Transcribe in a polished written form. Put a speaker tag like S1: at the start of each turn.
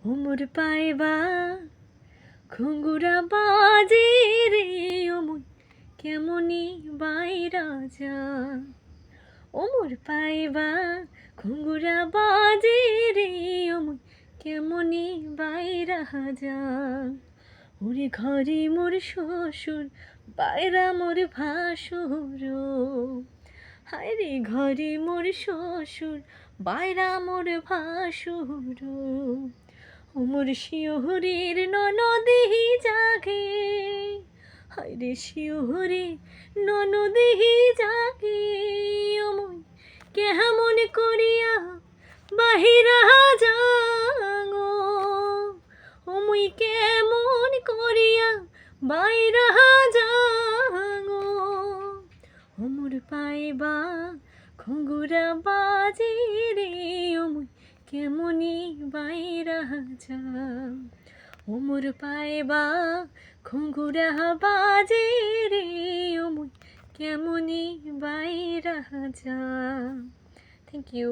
S1: ওমর পাইবা ঘুঙ্গুরা বাজে রে ওমর কেমনি বাইরা যা ওমর পাইবা ঘুঙ্গুরা বাজে রে ওমর কেমনি বাইরা যা ওরে ঘরে মোর শ্বশুর বাইরা মোর ভাসুর হায় রে ঘরে মোর শ্বশুর বাইরা মোর ভাসুর ওমর শিওহরের ননদে জাগে হায় রে শিওহরে ননদে জাগে ওমর কেমন করিয়া বাহিরা যাগো ওমই কেমন করিয়া বাইরা যাগো ওমর পাইবা ঘুঙ্গুরা বাজে রে ওমই কেমনি বাইরা যা ওমর পাইবা ঘুঙ্গুরা বাজে রে ওমই কেমনি বাইরা যা। Thank you.